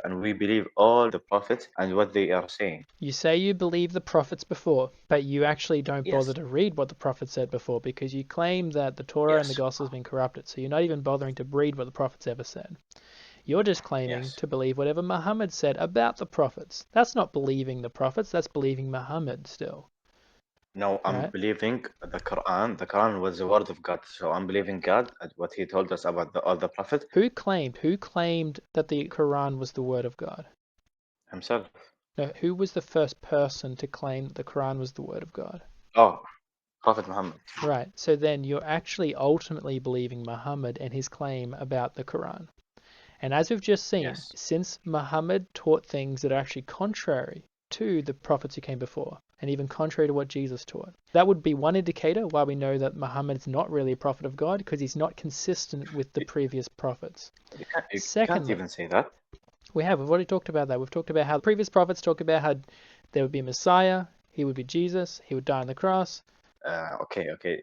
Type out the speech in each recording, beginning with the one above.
and we believe all the prophets and what they are saying. You say you believe the prophets before, but you actually don't bother Yes, to read what the prophets said before because you claim that the Torah and the yes, Gospel has been corrupted. So you're not even bothering to read what the prophets ever said. You're just claiming yes. to believe whatever Muhammad said about the prophets. That's not believing the prophets, that's believing Muhammad still, No, I'm right? believing the Quran. The Quran was the word of God, so I'm believing God and what He told us about all the prophets Who claimed that the Quran was the word of God? Himself. No, who was the first person to claim that the Quran was the word of God? Oh, Prophet Muhammad. Right. So then you're actually ultimately believing Muhammad and his claim about the Quran. And as we've just seen, Yes. since Muhammad taught things that are actually contrary to the prophets who came before, and even contrary to what Jesus taught, that would be one indicator why we know that Muhammad is not really a prophet of God, because he's not consistent with the You, previous prophets. you can't Secondly, even say that. we've already talked about that. We've talked about how the previous prophets talked about how there would be a Messiah, he would be Jesus, he would die on the cross. Okay.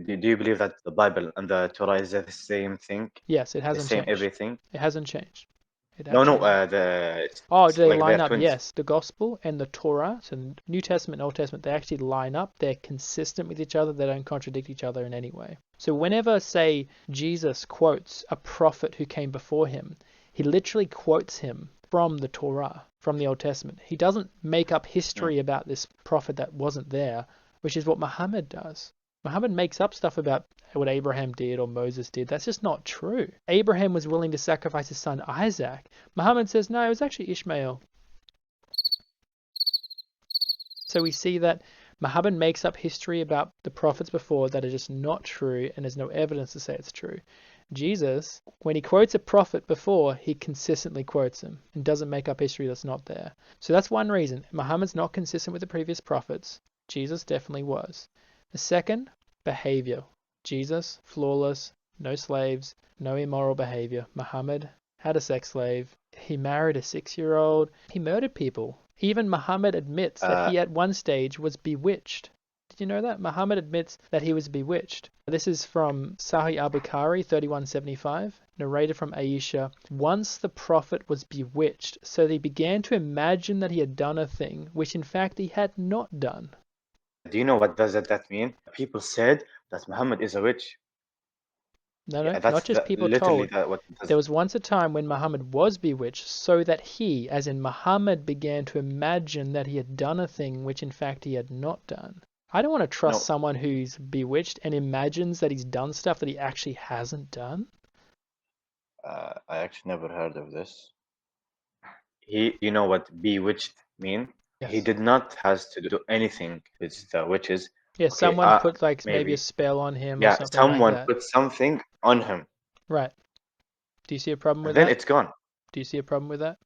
Do you believe that the Bible and the Torah is the same thing, Yes, it the hasn't same changed. everything? It hasn't changed. It No. actually hasn't. Oh, do they Like line they're up? twins. Yes. The Gospel and the Torah, so the New Testament and Old Testament, they actually line up. They're consistent with each other. They don't contradict each other in any way. So whenever, say, Jesus quotes a prophet who came before him, he literally quotes him from the Torah, from the Old Testament. He doesn't make up Mm. history about this prophet that wasn't there, which is what Muhammad does. Muhammad makes up stuff about what Abraham did or Moses did. That's just not true. Abraham was willing to sacrifice his son Isaac. Muhammad says, no, it was actually Ishmael. So we see that Muhammad makes up history about the prophets before that are just not true, and there's no evidence to say it's true. Jesus, when he quotes a prophet before, he consistently quotes him and doesn't make up history that's not there. So that's one reason. Muhammad's not consistent with the previous prophets. Jesus definitely was. The second, behavior. Jesus, flawless, no slaves, no immoral behavior. Muhammad had a sex slave. He married a 6-year-old. He murdered people. Even Muhammad admits that Uh, he at one stage was bewitched. Did you know that? Muhammad admits that he was bewitched. This is from Sahih al-Bukhari 3175, narrated from Aisha. Once the Prophet was bewitched, so they began to imagine that he had done a thing which in fact he had not done. do you know what does that mean? People said that Muhammad is a witch. No, Yeah, not that's just people literally told. that what it There does. was once a time when Muhammad was bewitched, so that he, as in Muhammad, began to imagine that he had done a thing which in fact he had not done. I don't want to trust No, someone who's bewitched and imagines that he's done stuff that he actually hasn't done. I actually never heard of this. You know what bewitched mean? He Yes. did not has to do anything with the witches. Yeah, Okay, someone put like maybe a maybe. spell on him or Yeah, something like someone that. put something on him, Right. Do you see a problem and with then that? it's gone. Do you see a problem with that?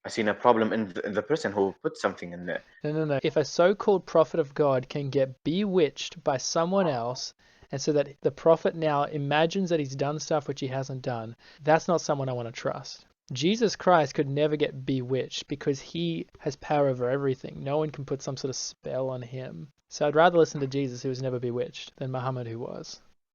I seen a problem in the person who put something in there. No, no, no. If a so-called prophet of God can get bewitched by someone else, and so that the prophet now imagines that he's done stuff which he hasn't done, that's not someone I want to trust. Jesus Christ could never get bewitched because he has power over everything. No one can put some sort of spell on him. So I'd rather listen to Jesus, who was never bewitched, than Muhammad, who was.